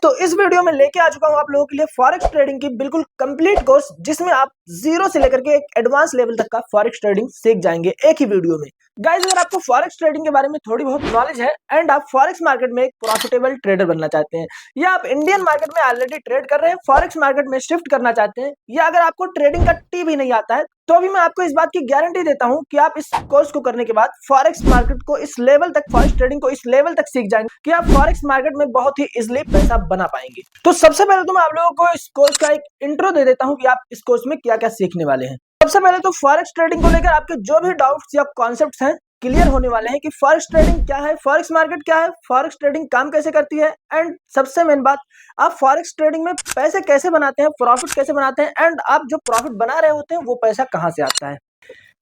तो इस वीडियो में लेके आ चुका हूं आप लोगों के लिए फॉरेक्स ट्रेडिंग की बिल्कुल कंप्लीट कोर्स, जिसमें आप जीरो से लेकर के एक एडवांस लेवल तक का फॉरेक्स ट्रेडिंग सीख जाएंगे एक ही वीडियो में। गाइस, अगर आपको फॉरेक्स ट्रेडिंग के बारे में थोड़ी बहुत नॉलेज है एंड आप फॉरेक्स मार्केट में एक प्रॉफिटेबल ट्रेडर बनना चाहते हैं, या आप इंडियन मार्केट में ऑलरेडी ट्रेड कर रहे हैं, फॉरेक्स मार्केट में शिफ्ट करना चाहते हैं, या अगर आपको ट्रेडिंग का टी भी नहीं आता है, तो अभी मैं आपको इस बात की गारंटी देता हूं कि आप इस कोर्स को करने के बाद फॉरेक्स मार्केट को इस लेवल तक, फॉरेक्स ट्रेडिंग को इस लेवल तक सीख जाएंगे कि आप फॉरेक्स मार्केट में बहुत ही इजीली पैसा बना पाएंगे। तो सबसे पहले तो मैं आप लोगों को इस कोर्स का एक इंट्रो दे देता हूं कि आप इस कोर्स में क्या क्या सीखने वाले हैं। सबसे पहले तो फॉरेक्स ट्रेडिंग को लेकर आपके जो भी डाउट्स या कॉन्सेप्ट्स हैं क्लियर होने वाले हैं कि फॉरेक्स ट्रेडिंग क्या है, फॉरेक्स मार्केट क्या है, फॉरेक्स ट्रेडिंग काम कैसे करती है, एंड सबसे मेन बात, आप फॉरेक्स ट्रेडिंग में पैसे कैसे बनाते हैं, प्रॉफिट कैसे बनाते हैं, एंड आप जो प्रॉफिट बना रहे होते हैं वो पैसा कहां से आता है।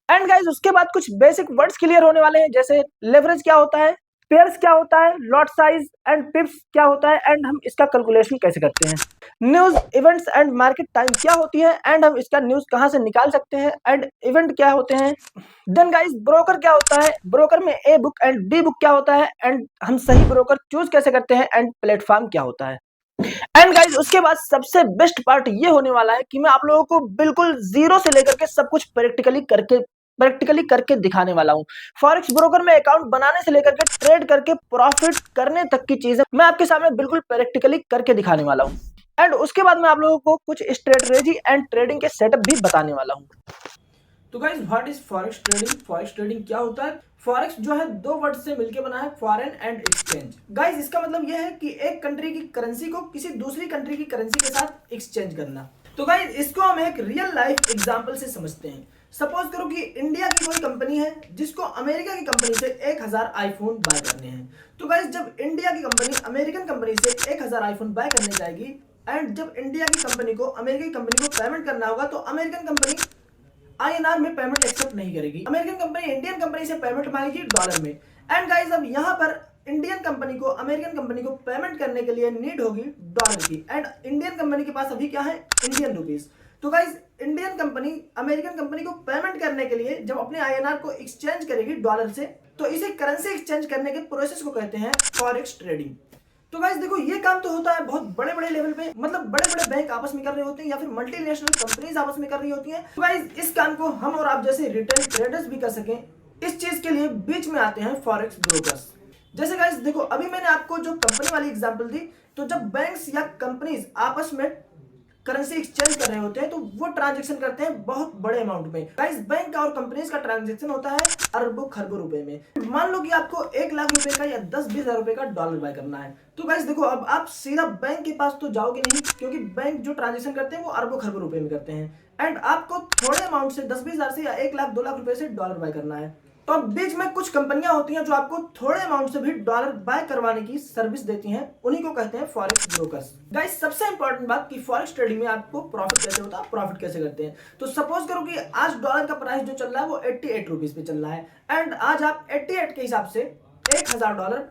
एंड गाइस, उसके बाद कुछ बेसिक वर्ड्स क्लियर होने वाले हैं, जैसे लेवरेज क्या होता है, पेयर्स क्या होता है, लॉट साइज एंड पिप्स क्या होता है, एंड हम इसका कैलकुलेशन कैसे करते हैं। News, events and market time क्या होती है, एंड हम इसका न्यूज कहां से निकाल सकते हैं, एंड इवेंट क्या होते हैं। देन गाइस, ब्रोकर क्या होता है, ब्रोकर में a book and D book क्या होता है, एंड हम सही ब्रोकर चूज कैसे करते हैं, एंड प्लेटफॉर्म क्या होता है। एंड गाइस, उसके बाद सबसे बेस्ट पार्ट ये होने वाला है कि मैं आप लोगों को बिल्कुल जीरो से लेकर के सब कुछ प्रैक्टिकली करके दिखाने वाला हूं। फॉरेक्स ब्रोकर में अकाउंट बनाने से लेकर के ट्रेड करके प्रॉफिट करने तक की चीजें मैं आपके सामने बिल्कुल प्रैक्टिकली करके दिखाने वाला हूं। एंड उसके बाद मैं आप लोगों को कुछ स्ट्रेटजी एंड ट्रेडिंग के सेटअप भी बताने वाला हूं। तो guys, what is forex trading? Forex trading क्या होता है? फॉरेक्स जो है दो वर्ड से मिलकर बना है, फॉरेन एंड एक्सचेंज। गाइस, इसका मतलब यह है कि एक कंट्री की करेंसी को किसी दूसरी कंट्री की करेंसी के साथ एक्सचेंज करना। तो गाइस, इसको हम एक रियल लाइफ एग्जांपल से समझते हैं। सपोज करो कि इंडिया की कोई कंपनी है जिसको अमेरिका की कंपनी से 1000 आईफोन बाय करने हैं। तो गाइस, जब इंडिया की कंपनी अमेरिकन कंपनी से 1000 आईफोन बाय करने जाएगी, एंड जब इंडिया की कंपनी को अमेरिका की कंपनी को पेमेंट करना होगा, तो अमेरिकन कंपनी INR में पेमेंट एक्सेप्ट नहीं करेगी। अमेरिकन कंपनी इंडियन कंपनी से पेमेंट मांगेगी डॉलर में। एंड गाइस, अब यहाँ पर इंडियन कंपनी को अमेरिकन कंपनी को पेमेंट करने के लिए नीड होगी डॉलर की, एंड इंडियन कंपनी के पास अभी क्या है, इंडियन रुपीस। तो guys, Indian company American company को पेमेंट करने के लिए जब अपने INR को एक्सचेंज करेगी डॉलर से, तो इसे करेंसी एक्सचेंज करने के प्रोसेस को कहते हैं फॉरेक्स ट्रेडिंग। तो गाइस देखो, ये काम तो होता है बहुत बड़े बड़े लेवल पे, मतलब बड़े बड़े बैंक आपस में कर रहे होते हैं, या फिर मल्टीनेशनल कंपनीज आपस में कर रही होती हैं। तो गाइस, इस काम को हम और आप जैसे रिटेल ट्रेडर्स भी कर सकें, इस चीज के लिए बीच में आते हैं फॉरेक्स ब्रोकर्स। जैसे गाइस देखो, अभी मैंने आपको जो कंपनी वाली एग्जांपल दी, तो जब बैंक्स या कंपनीज आपस में करेंसी एक्सचेंज कर रहे होते हैं, तो वो ट्रांजैक्शन करते हैं बहुत बड़े अमाउंट में। गाइस, बैंक का और कंपनीज का ट्रांजैक्शन होता है अरबों खरबों रुपए में। मान लो कि आपको 1 लाख रुपए का या 10-20 हजार रुपए का डॉलर बाय करना है। तो गाइस देखो, अब आप सीधा बैंक के पास तो जाओगे नहीं, क्योंकि बैंक जो ट्रांजैक्शन करते हैं वो अरबों खरबों रुपए में करते हैं, एंड आपको थोड़े अमाउंट से 10-20 हजार से या 1 लाख 2 लाख रुपए से डॉलर बाय करना है। तो अब बीच में कुछ कंपनियां होती हैं जो आपको थोड़े अमाउंट से भी डॉलर बाय करवाने की सर्विस देती हैं, उन्हीं को कहते हैं फॉरेक्स ब्रोकर्स। गाइस, सबसे इंपॉर्टेंट बात कि फॉरेक्स ट्रेडिंग में आपको प्रॉफिट कैसे होता है, प्रॉफिट कैसे करते हैं। तो सपोज करो कि आज डॉलर का प्राइस जो चल रहा है वो 88 रुपीज पे चल रहा है, एंड आज आप 88 के हिसाब से 1000 डॉलर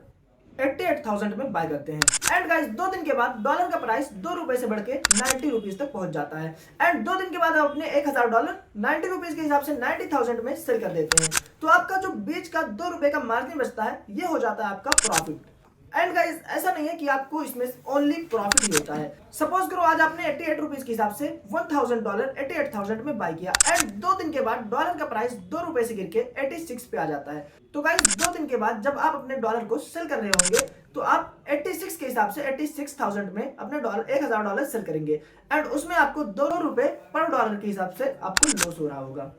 88,000 में बाय करते हैं। एंड गाइस, 2 दिन के बाद डॉलर का प्राइस 2 रुपए से बढ़ के 90 रुपीज तक पहुंच जाता है, एंड 2 दिन के बाद आप अपने 1000 डॉलर 90 रुपीज के हिसाब से 90,000 में सेल कर देते हैं। तो आपका जो बीच का 2 रुपए का मार्जिन बचता है, ये हो जाता है आपका प्रॉफिट। एंड गाइस, ऐसा नहीं है कि आपको इसमें ओनली प्रॉफिट ही होता है। सपोज करो आज आपने 88 रुपीज के हिसाब से 1000 डॉलर 88,000 में बाय किया, एंड 2 दिन के बाद डॉलर का प्राइस 2 रुपए से गिर के 86 पे आ जाता है। तो गाइस, 2 दिन के बाद जब आप अपने डॉलर को सेल कर रहे होंगे, तो आप 86 के हिसाब से 86,000 में अपने डॉलर 1000 डॉलर सेल करेंगे, एंड उसमें आपको 2 रुपए पर डॉलर के हिसाब से आपको लॉस हो रहा होगा।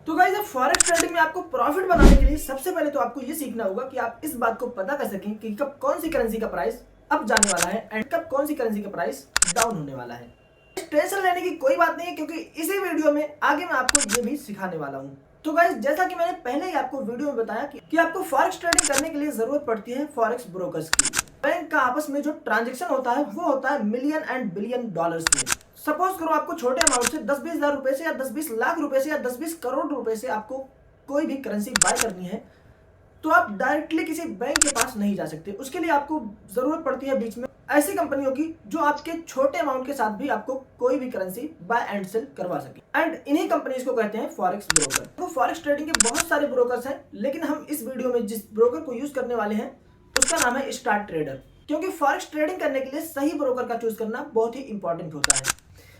तो गाइस, अब फॉरेक्स ट्रेडिंग में आपको प्रॉफिट बनाने के लिए सबसे पहले तो आपको ये सीखना होगा कि आप इस बात को पता कर सकें कि कब कौन सी करेंसी का प्राइस अप जाने वाला है, एंड कब कौन सी करेंसी का प्राइस डाउन होने वाला है। टेंशन लेने की कोई बात नहीं है, क्योंकि इसी वीडियो में आगे मैं आपको ये भी सिखाने वाला हूँ। तो गाइस, जैसा कि मैंने पहले ही आपको वीडियो में बताया कि आपको फॉरेक्स ट्रेडिंग करने के लिए जरूरत पड़ती है फॉरेक्स ब्रोकर्स की। बैंक का आपस में जो ट्रांजैक्शन होता है वो होता है मिलियन एंड बिलियन डॉलर्स में। सपोज करो आपको छोटे अमाउंट से 10-20 हजार रुपए से या 10-20 लाख रुपए से या 10-20 करोड़ रुपए से आपको कोई भी करेंसी बाय करनी है, तो आप डायरेक्टली किसी बैंक के पास नहीं जा सकते। उसके लिए आपको जरूरत पड़ती है बीच में ऐसी कंपनियों की जो आपके छोटे अमाउंट के साथ भी आपको कोई भी करेंसी बाय एंड सेल करवा सके, एंड इन्हीं कंपनीज को कहते हैं फॉरेक्स ब्रोकर। तो फॉरेक्स ट्रेडिंग के बहुत सारे ब्रोकर्स हैं, लेकिन हम इस वीडियो में जिस ब्रोकर को यूज करने वाले हैं उसका नाम है स्टार ट्रेडर। क्योंकि फॉरेक्स ट्रेडिंग करने के लिए सही ब्रोकर का चूज करना बहुत ही इंपॉर्टेंट होता है।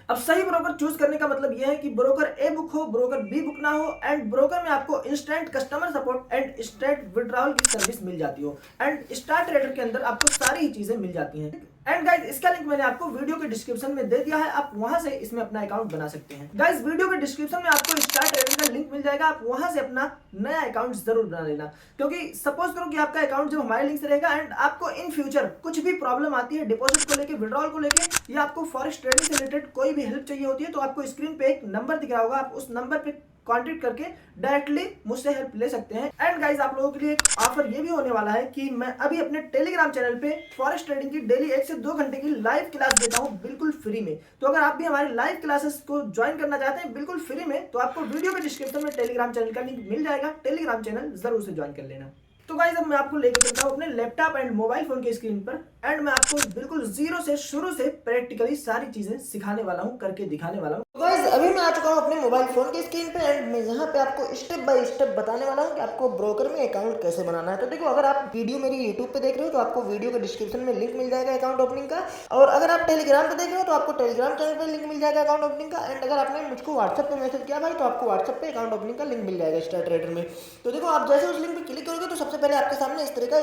अब सही ब्रोकर चूज करने का मतलब यह है कि ब्रोकर ए बुक हो, ब्रोकर बी बुक ना हो, एंड ब्रोकर में आपको instant customer support and instant withdrawal की सर्विस मिल जाती हो, एंड स्टार ट्रेडर के अंदर आपको सारी ही चीजें मिल जाती हैं। एंड गाइज इसका लिंक मैंने आपको वीडियो के डिस्क्रिप्शन में दे दिया है, आप वहां से इसमें अपना अकाउंट बना सकते हैं। गाइज वीडियो के डिस्क्रिप्शन में आपको स्टार ट्रेडर का लिंक मिल जाएगा, आप वहां से अपना नया अकाउंट जरूर बना लेना। क्योंकि सपोज करो कि आपका अकाउंट जब हमारे लिंक से रहेगा एंड आपको इन फ्यूचर कुछ भी प्रॉब्लम आती है डिपॉजिट को लेके, विड्रॉल को लेके, या आपको फॉरेक्स ट्रेडिंग से रिलेटेड कोई भी हेल्प चाहिए होती है, तो आपको स्क्रीन पे एक नंबर दिख रहा होगा, आप उस नंबर पे कांटेक्ट करके डायरेक्टली मुझसे हेल्प ले सकते हैं। एंड गाइज आप लोगों के लिए एक ऑफर ये भी होने वाला है कि मैं अभी अपने टेलीग्राम चैनल पे फॉरेक्स ट्रेडिंग की डेली 1 से 2 घंटे की लाइव क्लास देता हूं बिल्कुल फ्री में। तो अगर आप भी हमारे लाइव क्लासेस को ज्वाइन करना चाहते हैं बिल्कुल फ्री में, तो आपको वीडियो के डिस्क्रिप्शन में टेलीग्राम चैनल का लिंक मिल जाएगा, टेलीग्राम चैनल जरूर से ज्वाइन कर लेना। तो गाइस अब मैं आपको लेकर चलता हूँ अपने लैपटॉप एंड मोबाइल फोन के स्क्रीन पर, एंड मैं आपको बिल्कुल जीरो से शुरू से प्रैक्टिकली सारी चीजें सिखाने वाला हूँ, करके दिखाने वाला हूँ। गाइस अभी मैं आ चुका हूँ अपने मोबाइल फोन के स्क्रीन पे, एंड मैं यहाँ पे आपको स्टेप बाय स्टेप बताने वाला हूँ कि आपको ब्रोकर में अकाउंट कैसे बनाना है। तो देखो, अगर आप वीडियो मेरी यूट्यूब पे देख रहे हो तो आपको वीडियो के डिस्क्रिप्शन में लिंक मिल जाएगा अकाउंट ओपनिंग का, और अगर आप टेलीग्राम पे देख रहे हो तो आपको टेलीग्राम चैनल पे लिंक मिल जाएगा अकाउंट ओपनिंग का, एंड अगर आपने मुझको व्हाट्सएप पे मैसेज किया भाई तो आपको व्हाट्सएप पे अकाउंट ओपनिंग का लिंक मिल जाएगा स्टार ट्रेडर में। तो देखो, आप जैसे उस लिंक पे क्लिक करोगे तो सबसे पहले आपके सामने इस तरह का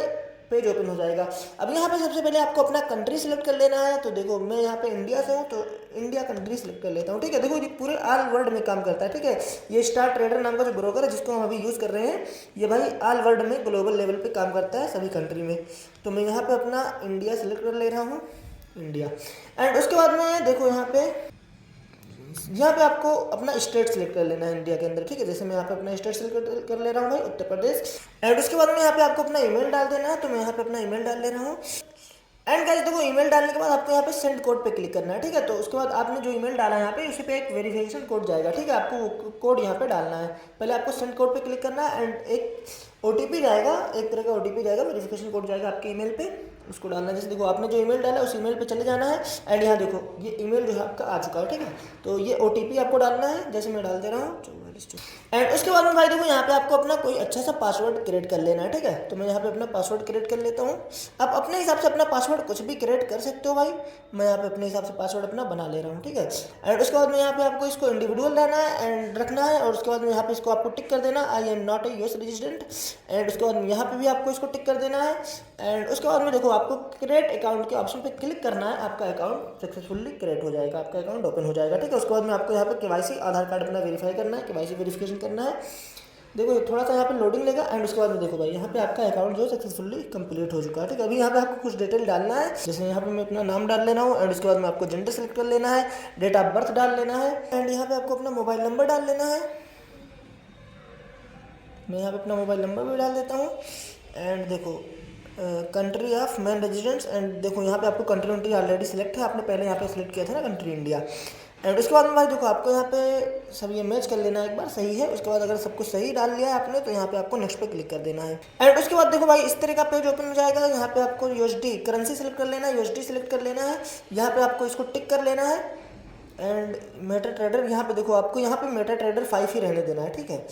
पेज ओपन हो जाएगा। अब यहाँ पे सबसे पहले आपको अपना कंट्री सिलेक्ट कर लेना है। तो देखो, मैं यहाँ पे इंडिया से हूँ तो इंडिया कंट्री सिलेक्ट कर लेता हूँ, ठीक है। देखो, ये पूरे ऑल वर्ल्ड में काम करता है, ठीक है। ये स्टार ट्रेडर नाम का जो ब्रोकर है जिसको हम अभी यूज़ कर रहे हैं, ये भाई ऑल वर्ल्ड में ग्लोबल लेवल पे काम करता है, सभी कंट्री में। तो मैं यहाँ पे अपना इंडिया सिलेक्ट कर ले रहा हूँ, इंडिया। एंड उसके बाद में देखो यहाँ पे आपको अपना स्टेट सिलेक्ट कर लेना है इंडिया के अंदर, ठीक है। जैसे मैं यहाँ पे अपना स्टेट सिलेक्ट कर ले रहा हूँ भाई, उत्तर प्रदेश। एंड उसके बाद में यहाँ पे आपको अपना ईमेल डाल देना है, तो मैं यहाँ पे अपना ईमेल डाल ले रहा हूँ। एंड गाइस देखो, ईमेल डालने के बाद आपको यहाँ पे सेंड कोड पे क्लिक करना है, ठीक है। तो उसके बाद आपने जो ईमेल डाला है यहाँ पे, उसी पे एक वेरिफिकेशन कोड जाएगा, ठीक है। आपको वो कोड यहाँ पे डालना है, पहले आपको सेंड कोड पे क्लिक करना है, एंड एक OTP जाएगा, एक तरह का OTP जाएगा, वेरिफिकेशन कोड जाएगा आपके ईमेल पे, उसको डालना है। जैसे देखो, आपने जो ईमेल डाला है उस ईमेल पे चले जाना है, एंड यहाँ देखो ये ईमेल जो है आपका आ चुका है, ठीक है। तो ये OTP आपको डालना है, जैसे मैं डाल दे रहा हूँ 44। एंड उसके बाद में भाई देखो, यहाँ पे आपको अपना कोई अच्छा सा पासवर्ड क्रिएट कर लेना है, ठीक है। तो मैं यहाँ पे अपना पासवर्ड क्रिएट कर लेता हूँ। आप अपने हिसाब से अपना पासवर्ड कुछ भी क्रिएट कर सकते हो भाई, मैं यहाँ पे अपने हिसाब से पासवर्ड अपना बना ले रहा हूँ, ठीक है। एंड उसके बाद में यहाँ पे आपको इसको इंडिविजुअल रहना है एंड रखना है, और उसके बाद में यहाँ पे इसको आपको टिक कर देना, I am not a US resident. And उसके बाद में यहाँ पे भी आपको इसको टिक कर देना है। एंड उसके बाद में देखो, आपको क्रिएट अकाउंट के ऑप्शन पे क्लिक करना है, आपका अकाउंट सक्सेसफुली क्रिएट हो जाएगा, आपका अकाउंट ओपन हो जाएगा, ठीक है। उसके बाद में आपको यहाँ पे KYC आधार कार्ड अपना वेरीफाई करना है, KYC वेरिफिकेशन करना है। देखो, थोड़ा सा यहाँ पे लोडिंग लेगा, एंड उसके बाद में देखो भाई, यहाँ पे आपका अकाउंट जो है सक्सेसफुली कंप्लीट हो चुका है, ठीक है। अभी यहाँ पे आपको कुछ डिटेल डालना है, जैसे यहाँ पे मैं अपना नाम डाल लेना हूँ, एंड उसके बाद में आपको जेंडर सेलेक्ट कर लेना है, डेट ऑफ बर्थ डाल लेना है, एंड यहाँ पे आपको अपना मोबाइल नंबर डाल लेना है। मैं यहाँ पे अपना मोबाइल नंबर भी डाल देता हूँ। एंड देखो, country of main residents, and देखो यहाँ पे आपको कंट्री ऑलरेडी सिलेक्ट है, आपने पहले यहाँ पे सिलेक्ट किया था ना कंट्री इंडिया। एंड उसके बाद में भाई देखो, आपको यहाँ पे सब ये मैच कर लेना है, एक बार सही है। उसके बाद अगर सब कुछ सही डाल लिया है आपने, तो यहाँ पे आपको नेक्स्ट पे क्लिक कर देना है। एंड उसके बाद देखो भाई, इस तरह का पेज ओपन हो जाएगा। यहाँ पे आपको USD करेंसी सेलेक्ट कर लेना है, USD सेलेक्ट कर लेना है, यहाँ पे आपको इसको टिक कर लेना है। एंड मेटा ट्रेडर, यहाँ पे देखो आपको यहाँ पे मेटा ट्रेडर 5 ही रहने देना है, ठीक है।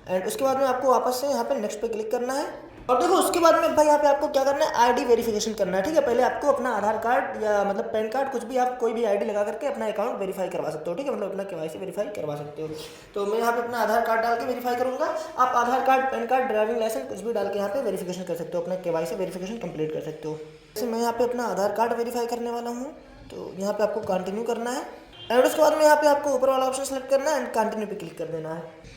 एंड उसके बाद में आपको वापस से यहाँ पे नेक्स्ट पे क्लिक करना है, और देखो उसके बाद में भाई यहाँ पे आपको क्या करना है, ID वेरिफिकेशन करना है, ठीक है। पहले आपको अपना आधार कार्ड या मतलब पैन कार्ड, कुछ भी आप कोई भी ID लगा करके अपना अकाउंट वेरीफाई करवा सकते हो, ठीक है। मतलब अपना KYC वेरीफाई करवा सकते हो। तो मैं यहाँ पे अपना आधार कार्ड डाल के वेरीफाई करूँगा। आप Aadhaar card, PAN card, driving licence कुछ भी डाल के यहाँ पे वेरिफिकेशन कर सकते हो, अपना KYC वेरिफिकेशन कंप्लीट कर सकते हो। जैसे मैं यहाँ पे अपना आधार कार्ड वेरीफाई करने वाला हूँ, तो यहाँ पे आपको कंटिन्यू करना है। एंड उसके बाद में यहाँ पे आपको ऊपर वाला ऑप्शन सेलेक्ट करना है, एंड कंटिन्यू पे क्लिक कर देना है।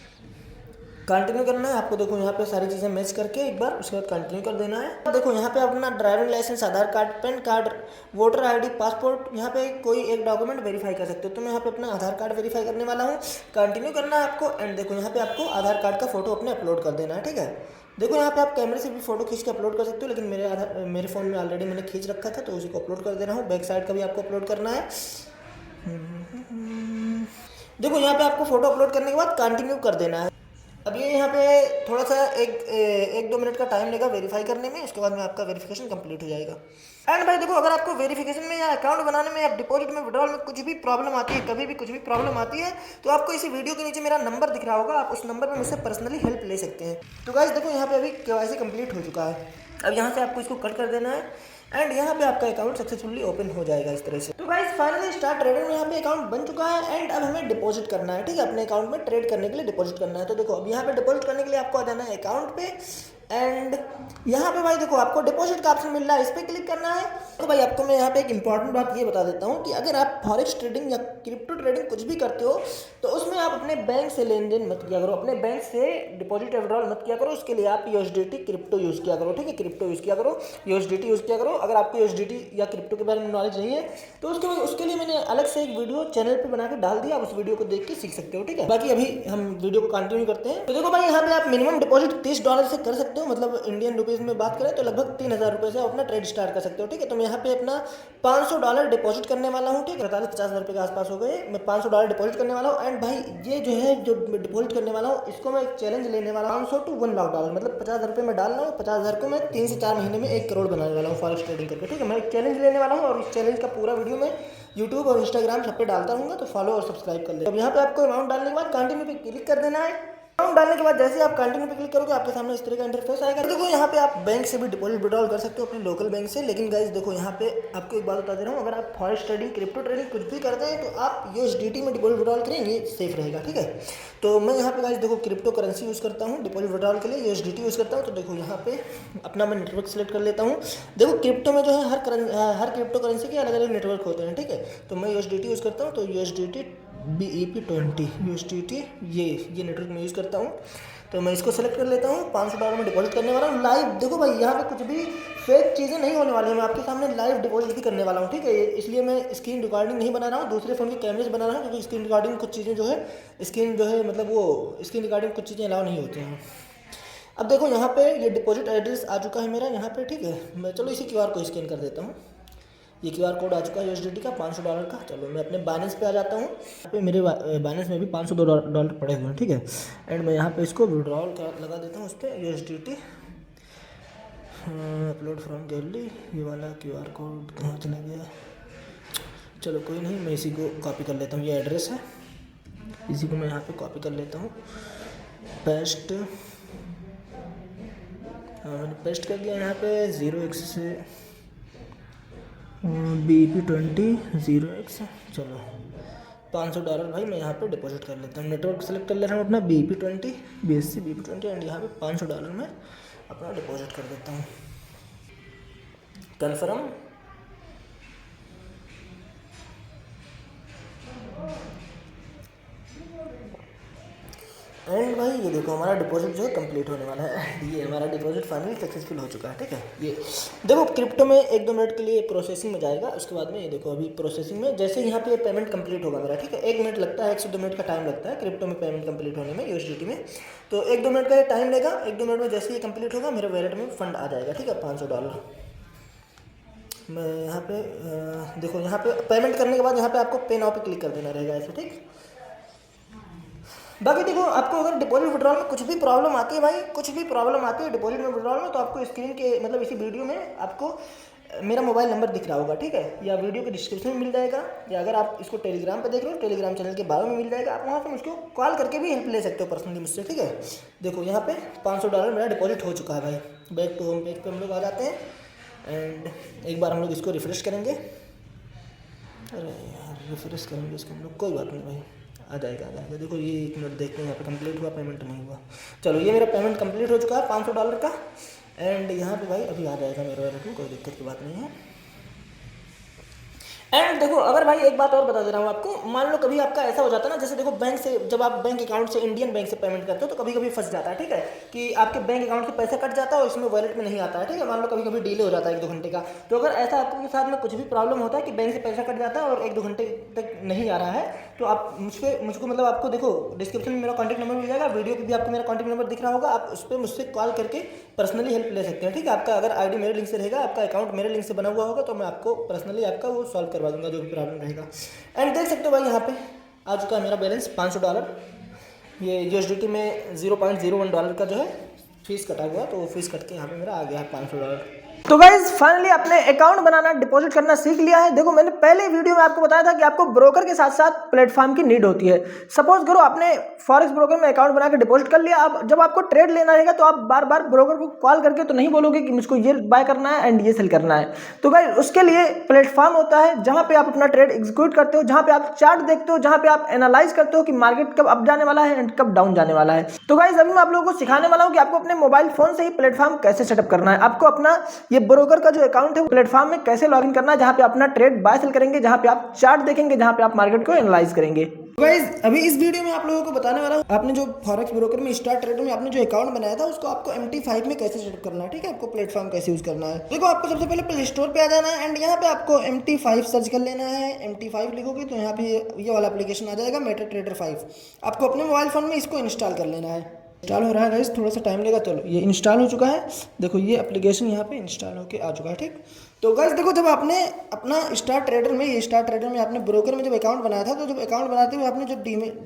कंटिन्यू करना है आपको, देखो यहाँ पे सारी चीज़ें मैच करके एक बार, उसके बाद कंटिन्यू कर देना है। देखो यहाँ पे अपना driving licence, Aadhaar card, PAN card, voter ID, passport, यहाँ पे कोई एक डॉक्यूमेंट वेरीफाई कर सकते हो। तो मैं यहाँ पे अपना आधार कार्ड वेरीफाई करने वाला हूँ, कंटिन्यू करना है आपको। एंड देखो यहाँ पे आपको आधार कार्ड का फोटो अपने अपलोड कर देना है, ठीक है। देखो यहाँ पे आप कैमरे से भी फोटो खींच के अपलोड कर सकते हो, लेकिन मेरे फ़ोन में ऑलरेडी मैंने खींच रखा था, तो उसी को अपलोड कर दे रहा हूँ। बैक साइड का भी आपको अपलोड करना है। देखो यहाँ पे आपको फोटो अपलोड करने के बाद कंटिन्यू कर देना है। अब ये यहाँ पे थोड़ा सा एक 2 मिनट का टाइम लेगा वेरीफाई करने में, उसके बाद में आपका वेरिफिकेशन कंप्लीट हो जाएगा। एंड भाई देखो, अगर आपको वेरिफिकेशन में या अकाउंट बनाने में या डिपॉजिट में, विड्रॉल में कुछ भी प्रॉब्लम आती है, कभी भी कुछ भी प्रॉब्लम आती है, तो आपको इसी वीडियो के नीचे मेरा नंबर दिख रहा होगा, आप उस नंबर पर मुझसे पर्सनली हेल्प ले सकते हैं। तो गाइस देखो, यहाँ पे अभी KYC कंप्लीट हो चुका है। अब यहाँ से आपको इसको कट कर देना है। एंड यहाँ पे आपका अकाउंट सक्सेसफुली ओपन हो जाएगा इस तरह से। तो गाइस फाइनली स्टार ट्रेडर में यहाँ पे अकाउंट बन चुका है एंड अब हमें डिपॉजिट करना है, ठीक है, अपने अकाउंट में ट्रेड करने के लिए डिपॉजिट करना है। तो देखो अब यहाँ पे डिपॉजिट करने के लिए आपको आ जाना है अकाउंट पे एंड यहाँ पे भाई देखो आपको डिपॉजिट का ऑप्शन मिल रहा है, इस पर क्लिक करना है। तो भाई आपको मैं यहाँ पे एक इंपॉर्टेंट बात ये बता देता हूँ कि अगर आप फॉरेक्स ट्रेडिंग या क्रिप्टो ट्रेडिंग कुछ भी करते हो तो उसमें आप अपने बैंक से लेन देन मत किया करो, अपने बैंक से डिपॉजिट या विड्रॉल मत किया करो। उसके लिए आप यूएसडीटी क्रिप्टो यूज़ किया करो, ठीक है, क्रिप्टो यूज़ किया करो, यूएसडीटी यूज़ किया करो। अगर आपको यूएसडीटी या क्रिप्टो के बारे में नॉलेज नहीं है तो उसके लिए मैंने अलग से एक वीडियो चैनल पर बना के डाल दिया, आप उस वीडियो को देख के सीख सकते हो, ठीक है। बाकी अभी हम वीडियो को कंटिन्यू करते हैं। तो देखो भाई यहाँ पे आप मिनिमम डिपॉजिट $30 से कर सकते हो, मतलब इंडियन रुपीज़ में बात करें तो लगभग 3000 रुपये से अपना ट्रेड स्टार्ट कर सकते हो, ठीक है। तो मैं यहाँ पे अपना $500 डिपॉजिट करने वाला हूँ, ठीक है, 40-50 हज़ार रुपये के आसपास हो गए। मैं $500 डिपॉजिट करने वाला हूँ एंड भाई ये जो है जो डिपॉजिट करने वाला हूँ इसको मैं एक चैलेंज लेने वाला हूँ, 500 to $1 लाख, मतलब 50,000 रुपये मैं डाल रहा हूँ। 50,000 को मैं 3 से 4 महीने में 1 करोड़ बनाने वाला हूँ फॉरेक्स ट्रेडिंग करके, ठीक है। मैं एक चैलेंज लेने वाला हूँ और इस चैलेंज का पूरा वीडियो मैं यूट्यूब और इंस्टाग्राम सब पे डालता रहूँगा, तो फॉलो और सब्सक्राइब कर ले। अब यहाँ पे आपको अमाउंट डालने के बाद कंटिन्यू पे क्लिक कर देना है। अमाउंट डालने के बाद जैसे ही आप कंटिन्यू पे क्लिक करोगे आपके सामने इस तरह का इंटरफेस आएगा। देखो यहाँ पे आप बैंक से भी डिपॉजिट विड्रॉल कर सकते हो अपने लोकल बैंक से, लेकिन गाइस देखो यहाँ पे आपको एक बात बता दे रहा हूँ, अगर आप फॉरेक्स ट्रेडिंग क्रिप्टो ट्रेडिंग कुछ भी करते हैं तो आप यूएसडीटी में डिपॉजिट विड्रॉल करेंगे, सेफ रहेगा, ठीक है। तो मैं यहाँ पे गाइस देखो क्रिप्टो करेंसी यूज़ करता हूँ डिपॉजिट विड्रॉल के लिए, यूएसडीटी यूज़ करता हूँ। तो देखो यहाँ पे अपना मैं नेटवर्क सेलेक्ट कर लेता हूँ। देखो क्रिप्टो में जो है हर क्रिप्टो करेंसी के अलग अलग नेटवर्क होते हैं, ठीक है। तो मैं यूएसडीटी यूज़ करता हूँ, तो यूएसडीटी BEP20 यूएसडीटी ये नेटवर्क में यूज़ करता हूँ। तो मैं इसको सेलेक्ट कर लेता हूँ, $500 में डिपॉजिट करने वाला हूँ लाइव। देखो भाई यहाँ पे कुछ भी फेक चीज़ें नहीं होने वाली हैं, मैं आपके सामने लाइव डिपॉजिट भी करने वाला हूँ, ठीक है। इसलिए मैं स्क्रीन रिकॉर्डिंग नहीं बना रहा हूँ, दूसरे फ़ोन के कैमरे से बना रहा हूँ, क्योंकि स्क्रीन रिकॉर्डिंग कुछ चीज़ें जो है स्क्रीन जो है मतलब वो स्क्रीन रिकॉर्डिंग कुछ चीज़ें अलाउ नहीं होती हैं। अब देखो यहाँ पे ये डिपॉजिट एड्रेस आ चुका है मेरा यहाँ पे, ठीक है। मैं चलो इसी QR को स्कैन कर देता हूँ। ये QR कोड आ चुका है यूएसडीटी का $500 का। चलो मैं अपने बाइनेंस पे आ जाता हूँ। यहाँ पे मेरे बाइनेंस में भी $502 पड़े हुए हैं, ठीक है। एंड मैं यहाँ पे इसको विड्रॉल लगा देता हूँ उस पर यूएसडीटी अपलोड फ्रॉम गैलरी। ये वाला QR कोड कहाँ चला गया, चलो कोई नहीं, मैं इसी को कॉपी कर लेता हूँ। ये एड्रेस है, इसी को मैं यहाँ पे कॉपी कर लेता हूँ, पेस्ट। मैंने पेस्ट कर दिया यहाँ पे 0x से BEP20 0x। चलो $500 भाई मैं यहाँ पे डिपॉजिट कर लेता हूँ। नेटवर्क सेलेक्ट कर ले रहा हूँ अपना BEP20 BSC BEP20 एंड यहाँ पे $500 में अपना डिपॉजिट कर देता हूँ। कन्फर्म। एंड भाई ये देखो हमारा डिपॉजिट जो है कंप्लीट होने वाला है। ये हमारा डिपॉजिट फाइनली सक्सेसफुल हो चुका है, ठीक है। ये देखो क्रिप्टो में 1-2 मिनट के लिए प्रोसेसिंग में जाएगा, उसके बाद में ये देखो अभी प्रोसेसिंग में, जैसे यहाँ पे पेमेंट कंप्लीट होगा मेरा, ठीक है। 1 मिनट लगता है, 1 से 2 मिनट का टाइम लगता है क्रिप्टो में पेमेंट कंप्लीट होने में यूएसडीटी में। तो 1-2 मिनट का ये टाइम लेगा। 1-2 मिनट में जैसे ये कंप्लीट होगा मेरे वॉलेट में फंड आ जाएगा, ठीक है, $500। मैं यहाँ पे देखो यहाँ पे पेमेंट करने के बाद यहाँ पे आपको पे नाउ पे क्लिक कर देना रहेगा ऐसे, ठीक। बाकी देखो आपको अगर डिपॉजिट विड्रॉल में कुछ भी प्रॉब्लम आती है भाई, कुछ भी प्रॉब्लम आती है डिपॉजिट में विड्रॉल में, तो आपको स्क्रीन के मतलब इसी वीडियो में आपको मेरा मोबाइल नंबर दिख रहा होगा, ठीक है, या वीडियो के डिस्क्रिप्शन में मिल जाएगा, या अगर आप इसको टेलीग्राम पे देख रहे हो टेलीग्राम चैनल के बारे में मिल जाएगा। आप वहाँ पे मुझको कॉल करके भी हेल्प ले सकते हो पर्सनली मुझसे, ठीक है। देखो यहाँ पे $500 मेरा डिपॉजिट हो चुका है भाई। बैक टू होम पेज पे हम लोग आ जाते हैं एंड एक बार हम लोग इसको रिफ्रेश करेंगे। अरे यार रिफ्रेश करेंगे इसको हम लोग, कोई बात नहीं भाई, आ जाएगा आ जाएगा। देखो ये 1 मिनट देखते हैं यहाँ पे कंप्लीट हुआ, पेमेंट नहीं हुआ। चलो ये मेरा पेमेंट कंप्लीट हो चुका है $500 का एंड यहाँ पे भाई अभी आ जाएगा मेरे वॉलेट में, कोई दिक्कत की बात नहीं है। एंड देखो अगर भाई एक बात और बता दे रहा हूँ आपको, मान लो कभी आपका ऐसा हो जाता है ना, जैसे देखो बैंक से जब आप बैंक अकाउंट से इंडियन बैंक से पेमेंट करते हो तो कभी कभी फंस जाता है, ठीक है, कि आपके बैंक अकाउंट से पैसा कट जाता है और इसमें वॉलेट में नहीं आता है, ठीक है। मान लो कभी कभी डिले हो जाता है 1-2 घंटे का। तो अगर ऐसा आपके साथ में कुछ भी प्रॉब्लम होता है कि बैंक से पैसा कट जाता है और 1-2 घंटे तक नहीं आ रहा है, तो आप मुझको मतलब आपको देखो डिस्क्रिप्शन में मेरा कॉन्टैक्ट नंबर मिल जाएगा, वीडियो पे भी आपको मेरा कॉन्टैक्ट नंबर दिख रहा होगा, आप उस पर मुझसे कॉल करके पर्सनली हेल्प ले सकते हैं, ठीक है। आपका अगर आईडी मेरे लिंक से रहेगा, आपका अकाउंट मेरे लिंक से बना हुआ होगा, तो मैं आपको पर्सनली आपका वो सॉल्व करवा दूंगा जो भी प्रॉब्लम रहेगा। एंड देख सकते हो भाई यहाँ पे आ चुका है मेरा बैलेंस $500। ये यूएसडीटी में $0.01 का जो है फीस कटा हुआ, तो फीस कट के यहाँ पे मेरा आ गया है $500। तो गाइज फाइनली अपने अकाउंट बनाना, डिपॉजिट करना सीख लिया है। देखो मैंने पहले वीडियो में आपको बताया था कि आपको ब्रोकर के साथ साथ प्लेटफॉर्म की नीड होती है। सपोज करो आपने फॉरेक्स ब्रोकर में अकाउंट बना के डिपॉजिट कर लिया, अब जब आपको ट्रेड लेना रहेगा तो आप बार बार ब्रोकर को कॉल करके तो नहीं बोलोगे कि मुझको ये बाय करना है एंड ये सेल करना है। तो गाइज उसके लिए प्लेटफॉर्म होता है जहां पे आप अपना ट्रेड एग्जीक्यूट करते हो, जहां पे आप चार्ट देखते हो, जहां पे आप एनालाइज करते हो कि मार्केट कब अप जाने वाला है एंड कब डाउन जाने वाला है। तो गाइज अभी मैं आप लोगों को सिखाने वाला हूं कि आपको अपने मोबाइल फोन से ही प्लेटफॉर्म कैसे सेटअप करना है। आपको अपना ये ब्रोकर का जो अकाउंट है प्लेटफॉर्म में कैसे लॉगिन करना है, जहां पे अपना ट्रेड बाय सेल करेंगे, जहां पे आप चार्ट देखेंगे, जहां पे आप मार्केट को एनालाइज करेंगे। गाइस अभी इस वीडियो में आप लोगों को बताने वाला हूं आपने जो फॉरेक्स ब्रोकर में स्टार ट्रेडर में आपने जो अकाउंट बनाया था उसको आपको MT5 में कैसे सेटअप करना है। ठीक है, आपको प्लेटफॉर्म कैसे यूज करना है। देखो आपको सबसे पहले प्ले स्टोर पे आ जाना है एंड यहाँ पे आपको MT5 सर्च कर लेना है। MT5 लिखोगे तो यहाँ पे ये वाला एप्लीकेशन आ जाएगा, मेटा ट्रेडर 5। आपको अपने मोबाइल फोन में इसको इंस्टॉल कर लेना है। इंस्टॉल हो रहा है गाइस, थोड़ा सा टाइम लेगा। चलो ये इंस्टॉल हो चुका है, देखो ये एप्लीकेशन यहाँ पे इंस्टॉल होके आ चुका है। ठीक, तो गाइस देखो जब आपने अपना स्टार ट्रेडर में, ये स्टार ट्रेडर में आपने ब्रोकर में जब अकाउंट बनाया था, तो जब अकाउंट बनाते हुए आपने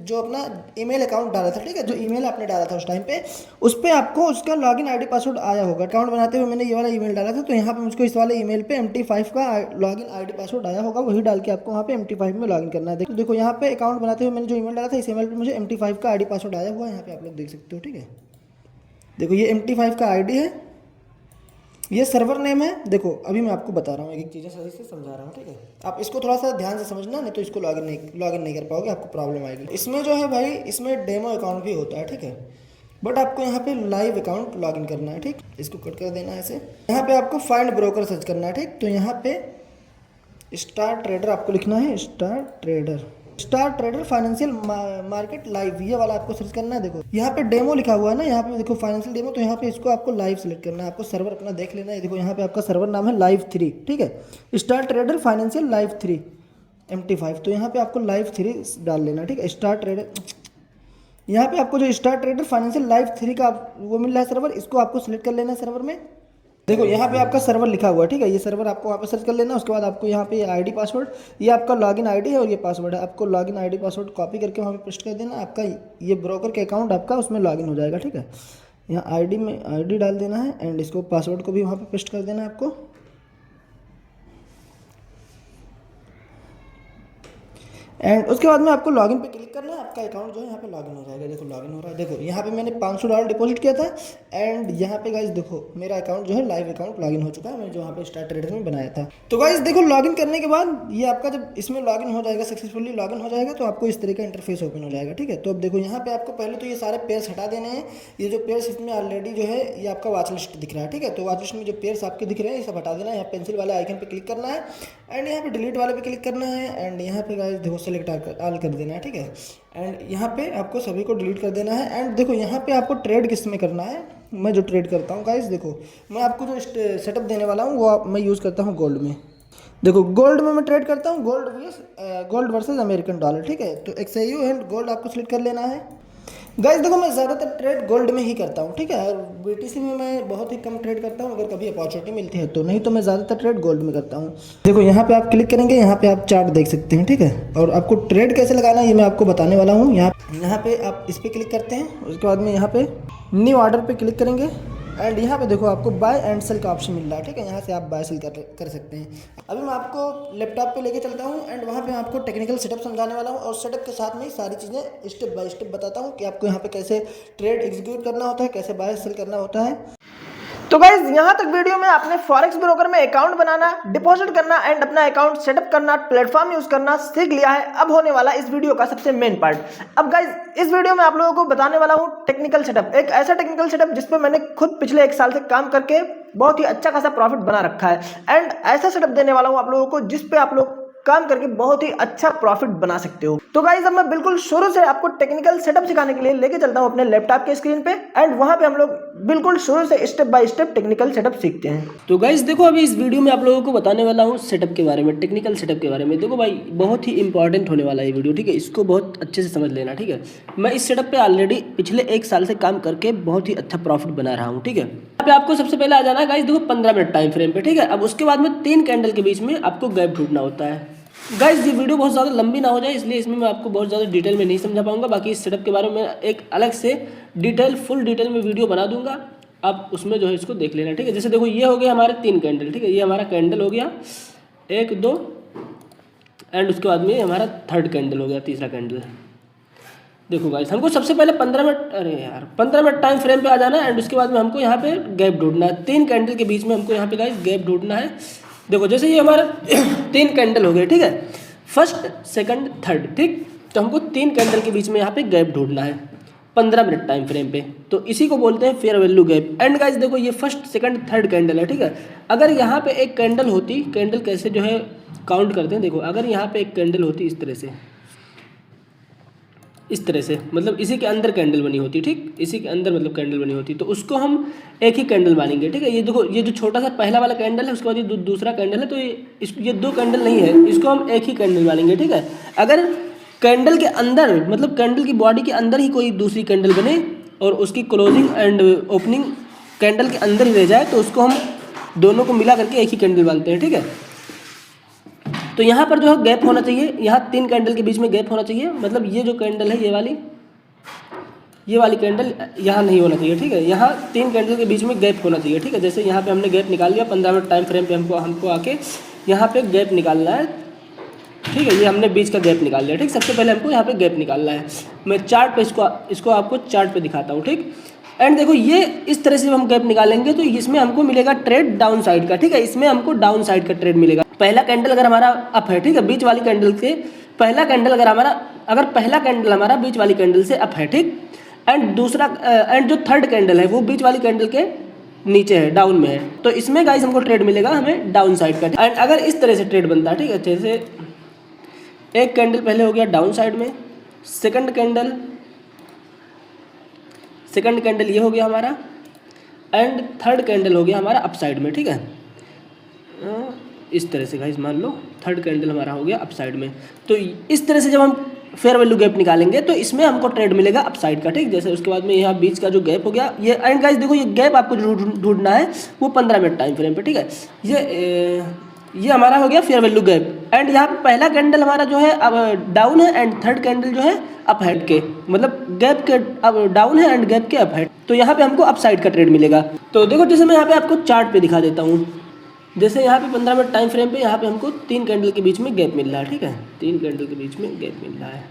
जो अपना ईमेल अकाउंट डाला था, ठीक है, जो ईमेल आपने डाला था उस टाइम पे, उस पर आपको उसका लॉगिन आईडी पासवर्ड आया होगा। अकाउंट बनाते हुए मैंने ये वाला ईमेल डाला था, तो यहाँ पे मुझको इस वाले ईमेल पे MT5 का लॉगिन आईडी पासवर्ड आया होगा, वही डाल के आपको वहाँ पे MT5 में लॉगिन करना है। देखो यहाँ पे अकाउंट बनाते हुए मैंने जो ईमेल डाला था, इस ईमेल पे मुझे MT5 का आईडी पासवर्ड आया हुआ है, यहाँ पे आप लोग देख सकते हो। ठीक है, देखो ये MT5 का आईडी है, ये सर्वर नेम है। देखो अभी मैं आपको बता रहा हूँ, एक चीज़ें सही से समझा रहा हूँ। ठीक है, आप इसको थोड़ा सा ध्यान से समझना, नहीं तो इसको लॉगिन नहीं कर पाओगे, आपको प्रॉब्लम आएगी। इसमें जो है भाई, इसमें डेमो अकाउंट भी होता है। ठीक है, बट आपको यहाँ पे लाइव अकाउंट लॉगिन करना है। ठीक, इसको कट कर देना है ऐसे। यहाँ पे आपको फाइंड ब्रोकर सर्च करना है। ठीक, तो यहाँ पे स्टार ट्रेडर आपको लिखना है, star trader financial market live, ये वाला आपको सर्च करना है। देखो यहाँ पे डेमो लिखा हुआ है ना, यहाँ पे देखो फाइनेंशियल डेमो, तो यहाँ पे इसको आपको लाइव सेलेक्ट करना है। आपको सर्वर अपना देख लेना है। देखो यहाँ पे आपका सर्वर नाम है लाइव 3। ठीक है, star trader financial live 3 MT5, तो यहाँ पे आपको लाइव 3 डाल लेना। ठीक है, स्टार ट्रेडर, यहाँ पे आपको जो स्टार ट्रेडर फाइनेंशियल लाइव 3 का वो मिल रहा है सर्वर, इसको आपको सिलेक्ट कर लेना है सर्वर में। देखो यहाँ पे आपका सर्वर लिखा हुआ है। ठीक है, ये सर्वर आपको वहाँ पे सर्च कर लेना। उसके बाद आपको यहाँ पे आईडी पासवर्ड, ये आपका लॉगिन आईडी है और ये पासवर्ड है, आपको लॉगिन आईडी पासवर्ड कॉपी करके वहाँ पे पेस्ट कर देना। आपका ये ब्रोकर के अकाउंट आपका उसमें लॉगिन हो जाएगा। ठीक है, यहाँ आईडी में आईडी डाल देना है एंड इसको पासवर्ड को भी वहाँ पे पेस्ट कर देना है आपको। एंड उसके बाद में आपको लॉगिन पे क्लिक करना है, आपका अकाउंट जो है यहाँ पे लॉगिन हो जाएगा। देखो लॉगिन हो रहा है। देखो यहाँ पे मैंने $500 डिपॉजिट किया था एंड यहाँ पे गाइस देखो मेरा अकाउंट जो है लाइव अकाउंट लॉगिन हो चुका है, मैं जो यहाँ पे स्टार ट्रेडर में बनाया था। तो गाइस देखो लॉगिन करने के बाद ये आपका जब इसमें लॉगिन हो जाएगा, सक्सेसफुली लॉगिन हो जाएगा, तो आपको इस तरह का इंटरफेस ओपन हो जाएगा। ठीक है, तो अब देखो यहाँ पे आपको पहले तो ये सारे पेयर्स हटा देने हैं। ये जो पेयर्स इसमें ऑलरेडी जो है ये आपका वॉच लिस्ट दिख रहा है। ठीक है, तो वॉच लिस्ट में जो पेयर्स आपके दिख रहे हैं ये सब हटा देना है। यहाँ पेंसिल वाले आइकन पे क्लिक करना है एंड यहाँ पे डिलीट वाले पे क्लिक करना है एंड यहाँ पे गाइस देखो सेलेक्ट ऑल कर देना है। ठीक है, एंड यहाँ पे आपको सभी को डिलीट कर देना है। एंड देखो यहाँ पे आपको ट्रेड किस में करना है, मैं जो ट्रेड करता हूँ गाइस, देखो मैं आपको जो सेटअप देने वाला हूँ वो मैं यूज़ करता हूँ गोल्ड में। देखो गोल्ड में मैं ट्रेड करता हूँ, गोल्ड वर्सेस अमेरिकन डॉलर। ठीक है, तो XAU एंड गोल्ड आपको सिलेक्ट कर लेना है। गाइस देखो मैं ज़्यादातर ट्रेड गोल्ड में ही करता हूँ। ठीक है, और BTC में मैं बहुत ही कम ट्रेड करता हूँ, अगर कभी अपॉर्चुनिटी मिलती है तो, नहीं तो मैं ज़्यादातर ट्रेड गोल्ड में करता हूँ। देखो यहाँ पे आप क्लिक करेंगे, यहाँ पे आप चार्ट देख सकते हैं। ठीक है, और आपको ट्रेड कैसे लगाना है ये मैं आपको बताने वाला हूँ। यहाँ पे आप इस पर क्लिक करते हैं, उसके बाद में यहाँ पे न्यू ऑर्डर पे क्लिक करेंगे एंड यहाँ पे देखो आपको बाय एंड सेल का ऑप्शन मिल रहा है। ठीक है, यहाँ से आप बाय सेल कर सकते हैं। अभी मैं आपको लैपटॉप पे लेके चलता हूँ एंड वहाँ पे आपको टेक्निकल सेटअप समझाने वाला हूँ और सेटअप के साथ में ही सारी चीज़ें स्टेप बाय स्टेप बताता हूँ कि आपको यहाँ पे कैसे ट्रेड एग्जीक्यूट करना होता है, कैसे बाय सेल करना होता है। तो गाइज यहाँ तक वीडियो में आपने फॉरेक्स ब्रोकर में अकाउंट बनाना, डिपॉजिट करना एंड अपना अकाउंट सेटअप करना, प्लेटफॉर्म यूज करना सीख लिया है। अब होने वाला इस वीडियो का सबसे मेन पार्ट। अब गाइज इस वीडियो में आप लोगों को बताने वाला हूँ टेक्निकल सेटअप, एक ऐसा टेक्निकल सेटअप जिस पर मैंने खुद पिछले 1 साल से काम करके बहुत ही अच्छा खासा प्रॉफिट बना रखा है एंड ऐसा सेटअप देने वाला हूँ आप लोगों को जिस पे आप लोग काम करके बहुत ही अच्छा प्रॉफिट बना सकते हो। तो गाइस अब मैं बिल्कुल शुरू से आपको टेक्निकल सेटअप सिखाने के लिए लेके चलता हूं अपने लैपटॉप के स्क्रीन पे एंड वहां पे हम लोग बिल्कुल शुरू से step by step technical setup सीखते हैं। तो गाइस देखो अभी इस वीडियो में आप लोगों को बताने वाला हूँ सेटअप के बारे में, टेक्निकल सेटअप के बारे में। देखो भाई बहुत ही इंपॉर्टेंट होने वाला है ये वीडियो। ठीक है, इसको बहुत अच्छे से समझ लेना। ठीक है, मैं इस सेटअप पे ऑलरेडी पिछले 1 साल से काम करके बहुत ही अच्छा प्रॉफिट बना रहा हूँ। ठीक है, यहाँ पे आपको सबसे पहले आ जाना है गाइस, देखो 15 मिनट टाइम फ्रेम पे। ठीक है, अब उसके बाद में 3 कैंडल के बीच में आपको गैप ढूंढना होता है। गाइस ये वीडियो बहुत ज़्यादा लंबी ना हो जाए इसलिए इसमें मैं आपको बहुत ज़्यादा डिटेल में नहीं समझा पाऊंगा। बाकी इस सेटअप के बारे में एक अलग से फुल डिटेल में वीडियो बना दूंगा। आप उसमें जो है इसको देख लेना, ठीक है। जैसे देखो ये हो गया हमारे 3 कैंडल, ठीक है, ये हमारा कैंडल हो गया 1 2 एंड उसके बाद में हमारा थर्ड कैंडल हो गया, तीसरा कैंडल। देखो गाइस हमको सबसे पहले 15 मिनट टाइम फ्रेम पे आ जाना है एंड उसके बाद में हमको यहाँ पे गैप ढूंढना है। 3 कैंडल के बीच में हमको यहाँ पे गाइस गैप ढूंढना है। देखो जैसे ये हमारा 3 कैंडल हो गए, ठीक है, फर्स्ट सेकंड थर्ड, ठीक। तो हमको 3 कैंडल के बीच में यहाँ पे गैप ढूंढना है 15 मिनट टाइम फ्रेम पे, तो इसी को बोलते हैं fair value gap. And guys देखो ये फर्स्ट सेकंड थर्ड कैंडल है, ठीक है। अगर यहाँ पे एक कैंडल होती, कैंडल कैसे जो है काउंट करते हैं, देखो अगर यहाँ पे एक कैंडल होती इस तरह से मतलब इसी के अंदर कैंडल बनी होती, ठीक, इसी के अंदर मतलब कैंडल बनी होती, तो उसको हम एक ही कैंडल मानेंगे, ठीक है। ये देखो ये जो छोटा सा पहला वाला कैंडल है, उसके बाद ये दूसरा कैंडल है, तो ये 2 कैंडल नहीं है, इसको हम एक ही कैंडल मानेंगे, ठीक है। अगर कैंडल के अंदर मतलब कैंडल की बॉडी के अंदर ही कोई दूसरी कैंडल बने और उसकी क्लोजिंग एंड ओपनिंग कैंडल के अंदर ही रह जाए, तो उसको हम दोनों को मिला करके एक ही कैंडल मानते हैं, ठीक है। तो यहाँ पर जो है गैप होना चाहिए, यहाँ 3 कैंडल के बीच में गैप होना चाहिए, मतलब ये जो कैंडल है ये वाली कैंडल यहाँ नहीं होना चाहिए, ठीक है। यहाँ 3 कैंडल के बीच में गैप होना चाहिए, ठीक है। जैसे यहाँ पे हमने गैप निकाल लिया 15 मिनट टाइम फ्रेम पे, हमको आके यहाँ पे गैप निकालना है, ठीक है। ये हमने बीच का गैप निकाल लिया, ठीक। सबसे पहले हमको यहाँ पे गैप निकालना है। मैं चार्ट पे इसको आपको चार्ट पे दिखाता हूँ, ठीक। एंड देखो ये इस तरह से हम गैप निकालेंगे तो इसमें हमको मिलेगा ट्रेड डाउन साइड का, ठीक है। इसमें हमको डाउन साइड का ट्रेड मिलेगा। पहला कैंडल अगर हमारा अप है, ठीक है, बीच वाली कैंडल से पहला कैंडल अगर पहला कैंडल हमारा बीच वाली कैंडल से अप है, ठीक, एंड जो थर्ड कैंडल है वो बीच वाली कैंडल के नीचे है, डाउन में है, तो इसमें गाइस हमको ट्रेड मिलेगा हमें डाउन साइड का। एंड अगर इस तरह से ट्रेड बनता है, ठीक है, जैसे एक कैंडल पहले हो गया डाउन साइड में, सेकंड कैंडल ये हो गया हमारा एंड थर्ड कैंडल हो गया हमारा अप साइड में, ठीक है। इस तरह से गाइस मान लो थर्ड कैंडल हमारा हो गया अप साइड में। तो इस तरह से जब हम फेयर वैल्यू गैप निकालेंगे तो इसमें हमको ट्रेड मिलेगा अप साइड का, ठीक। जैसे उसके बाद में यहाँ बीच का जो गैप हो गया ये, एंड गाइस देखो ये गैप आपको ढूंढना है वो 15 मिनट टाइम फ्रेम पे, ठीक है। ये हमारा हो गया फेयर वैल्यू गैप। एंड यहाँ पे पहला कैंडल हमारा जो है अब डाउन है एंड थर्ड कैंडल जो है अप हेड के, मतलब गैप के अब डाउन है एंड गैप के अप हेड, तो यहाँ पे हमको अप साइड का ट्रेड मिलेगा। तो देखो जैसे मैं यहाँ पे आपको चार्ट पे दिखा देता हूँ, जैसे यहाँ पे 15 मिनट टाइम फ्रेम पे यहाँ पे हमको 3 कैंडल के बीच में गैप मिल रहा है, ठीक है, 3 कैंडल के बीच में गैप मिल रहा है।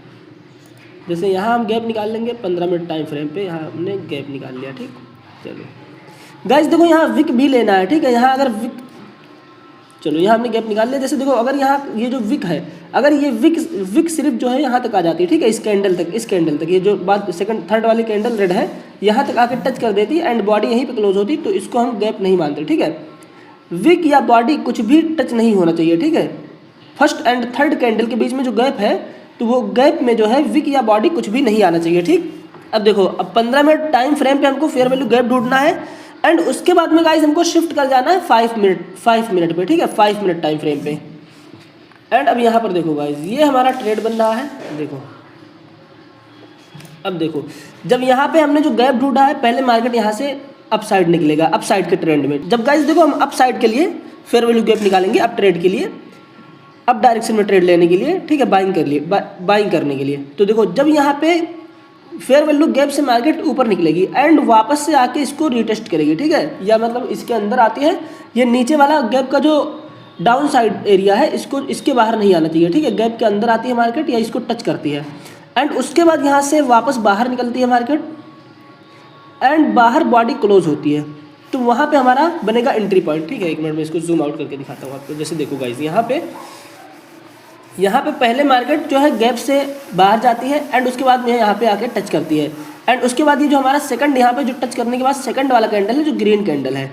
जैसे यहाँ हम गैप निकाल लेंगे 15 मिनट टाइम फ्रेम पे, यहाँ हमने गैप निकाल लिया, ठीक। चलो गाइस देखो यहाँ विक भी लेना है, ठीक है। यहाँ अगर विक, चलो यहाँ हमने गैप निकाल लिया। जैसे देखो अगर यहाँ ये जो विक है, अगर ये विक सिर्फ जो है यहाँ तक आ जाती है, ठीक है, इस कैंडल तक ये जो बात सेकंड थर्ड वाली कैंडल रेड है यहाँ तक आके टच कर देती एंड बॉडी यहीं पे क्लोज होती, तो इसको हम गैप नहीं मानते, ठीक है। विक या बॉडी कुछ भी टच नहीं होना चाहिए, ठीक है। फर्स्ट एंड थर्ड कैंडल के बीच में जो गैप है तो वो गैप में जो है विक या बॉडी कुछ भी नहीं आना चाहिए, ठीक। अब देखो अब 15 मिनट टाइम फ्रेम पे हमको फेयर वैल्यू गैप ढूंढना है एंड उसके बाद में गाइस हमको शिफ्ट कर जाना है 5 मिनट पे, ठीक है, 5 मिनट टाइम फ्रेम पे। एंड अब यहाँ पर देखो गाइस ये हमारा ट्रेड बन रहा है, देखो अब देखो जब यहाँ पे हमने जो गैप ढूंढा है, पहले मार्केट यहाँ से अप साइड निकलेगा, अप साइड के ट्रेंड में। जब गाइस देखो हम अप साइड के लिए फेयर वैल्यू गैप निकालेंगे, अप ट्रेड के लिए, अप डायरेक्शन में ट्रेड लेने के लिए, ठीक है, बाइंग करने के लिए। तो देखो जब यहाँ पे फेयर वैल्यू गैप से मार्केट ऊपर निकलेगी एंड वापस से आके इसको रीटेस्ट करेगी, ठीक है, या मतलब इसके अंदर आती है, ये नीचे वाला गैप का जो डाउन साइड एरिया है इसको इसके बाहर नहीं आना चाहिए, ठीक है, गैप के अंदर आती है मार्केट या इसको टच करती है एंड उसके बाद यहाँ से वापस बाहर निकलती है मार्केट एंड बाहर बॉडी क्लोज होती है, तो वहाँ पे हमारा बनेगा एंट्री पॉइंट, ठीक है। एक मिनट में इसको जूम आउट करके दिखाता हूँ आपको। जैसे देखो गाइस यहाँ पे पहले मार्केट जो है गैप से बाहर जाती है एंड उसके बाद में यहाँ पे आके टच करती है एंड उसके बाद ये जो हमारा सेकंड यहाँ पे जो टच करने के बाद सेकंड वाला कैंडल है जो ग्रीन कैंडल है,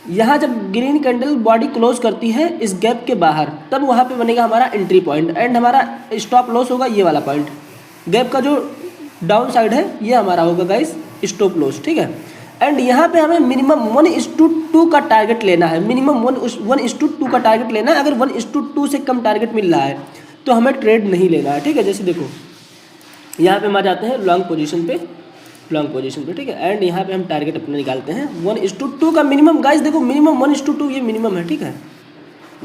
यहाँ जब ग्रीन कैंडल बॉडी क्लोज करती है इस गैप के बाहर, तब वहाँ पे बनेगा हमारा एंट्री पॉइंट एंड हमारा स्टॉप लॉस होगा ये वाला पॉइंट। गैप का जो डाउन साइड है ये हमारा होगा गाइस स्टॉप लॉस, ठीक है। एंड यहाँ पे हमें मिनिमम 1:2 का टारगेट लेना है, मिनिमम 1:2 का टारगेट लेना है। अगर 1:2 से कम टारगेट मिल रहा है तो हमें ट्रेड नहीं लेना है, ठीक है। जैसे देखो यहाँ पे हम आ जाते हैं लॉन्ग पोजीशन पे, ठीक है, एंड यहाँ पे हम टारगेट अपना निकालते हैं 1:2 का मिनिमम। गाइस देखो मिनिमम 1:2 ये मिनिमम है, ठीक है।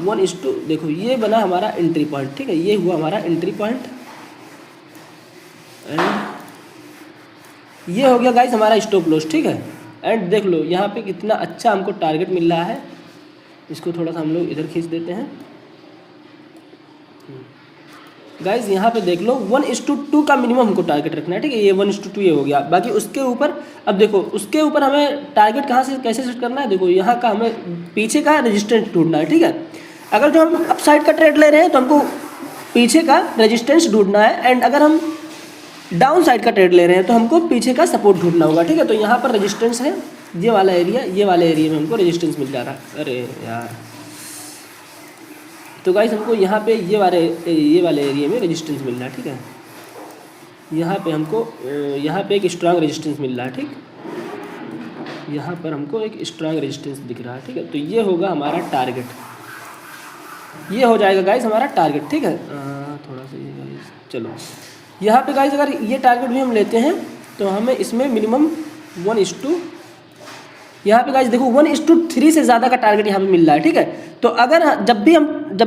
1:2 देखो ये बना हमारा एंट्री पॉइंट, ठीक है, ये हुआ हमारा एंट्री पॉइंट एंड ये हो गया गाइस हमारा स्टॉप लॉस, ठीक है। एंड देख लो यहाँ पे कितना अच्छा हमको टारगेट मिल रहा है। इसको थोड़ा सा हम लोग इधर खींच देते हैं। गाइज यहाँ पे देख लो 1:2 का मिनिमम हमको टारगेट रखना है, ठीक है। ये 1:2 ये हो गया। बाकी उसके ऊपर अब देखो उसके ऊपर हमें टारगेट कहाँ से कैसे सेट करना है, देखो यहाँ का हमें पीछे का रेजिस्टेंस ढूंढना है, ठीक है। अगर जो हम अप साइड का ट्रेड ले रहे हैं तो हमको पीछे का रेजिस्टेंस ढूंढना है, एंड अगर हम डाउन साइड का ट्रेड ले रहे हैं तो हमको पीछे का सपोर्ट ढूंढना होगा, ठीक है। तो यहाँ पर रेजिस्टेंस है ये वाला एरिया, ये वाले एरिया में हमको रेजिस्टेंस मिल जा रहा है। अरे यार, तो गाइस हमको यहाँ पे ये वाले एरिया में रेजिस्टेंस मिल रहा है, ठीक है। यहाँ पे हमको यहाँ पे एक स्ट्रांग रेजिस्टेंस मिल रहा है, ठीक। यहाँ पर हमको एक स्ट्रांग रेजिस्टेंस दिख रहा है, ठीक है। तो ये होगा हमारा टारगेट, ये हो जाएगा गाइस हमारा टारगेट, ठीक है। थोड़ा सा ये गाइस, चलो यहाँ पे गाइस अगर ये टारगेट भी हम लेते हैं तो हमें इसमें मिनिमम 1:, यहाँ पे गाइस देखो 1:3 से ज़्यादा का टारगेट यहाँ पे मिल रहा है, ठीक है। तो अगर जब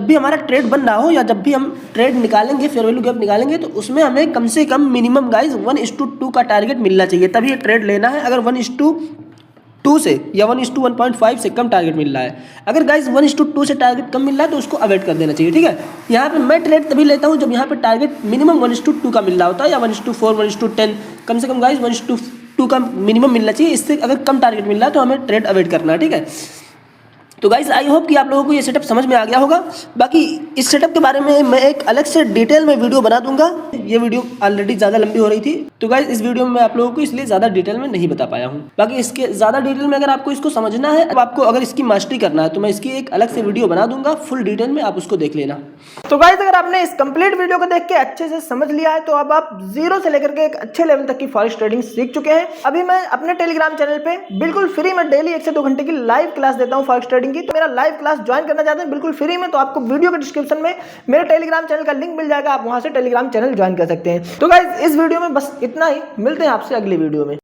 भी हमारा ट्रेड बन रहा हो या जब भी हम ट्रेड निकालेंगे, फेयर वैल्यू गैप निकालेंगे, तो उसमें हमें कम से कम मिनिमम गाइस 1:2 का टारगेट मिलना चाहिए, तभी ये ट्रेड लेना है। अगर 1:2 से या 1:1.5 से कम टारगेट मिल रहा है, अगर गाइस 1:2 से टारगेट कम मिल रहा है तो उसको अवॉइड कर देना चाहिए, ठीक है। यहाँ पे मैं ट्रेड तभी लेता हूँ जब यहाँ पे टारगेट मिनिमम 1:2 का मिल रहा होता है, या 1:4, 1:10, कम से कम गाइस 1:2 का मिनिमम मिलना चाहिए। इससे अगर कम टारगेट मिल रहा है तो हमें ट्रेड अवॉइड करना है, ठीक है। तो गाइस आई होप कि आप लोगों को ये सेटअप समझ में आ गया होगा। बाकी इस सेटअप के बारे में मैं एक अलग से डिटेल में वीडियो बना दूंगा। ये वीडियो ऑलरेडी ज़्यादा लंबी हो रही थी, तो गाइस इस वीडियो में मैं आप लोगों को इसलिए ज़्यादा डिटेल में नहीं बता पाया हूँ। बाकी इसके ज़्यादा डिटेल में अगर आपको इसको समझना है, अब आपको अगर इसकी मास्टरी करना है, तो मैं इसकी एक अलग से वीडियो बना दूंगा फुल डिटेल में, आप उसको देख लेना। तो गाइस अगर आपने इस कंप्लीट वीडियो को देख के अच्छे से समझ लिया है, तो अब आप 0 से लेकर के एक अच्छे लेवल तक की फॉरेक्स ट्रेडिंग सीख चुके हैं। अभी मैं अपने टेलीग्राम चैनल पे बिल्कुल फ्री में डेली 1 से 2 घंटे की लाइव क्लास देता हूँ फॉरेक्स ट्रेडिंग की। तो मेरा लाइव क्लास ज्वाइन करना चाहते हैं बिल्कुल फ्री में, तो आपको वीडियो के डिस्क्रिप्शन में मेरे टेलीग्राम चैनल का लिंक मिल जाएगा, आप वहां से टेलीग्राम चैनल ज्वाइन कर सकते हैं। तो गाइस इस वीडियो में बस इतना ही, मिलते हैं आपसे अगली वीडियो में।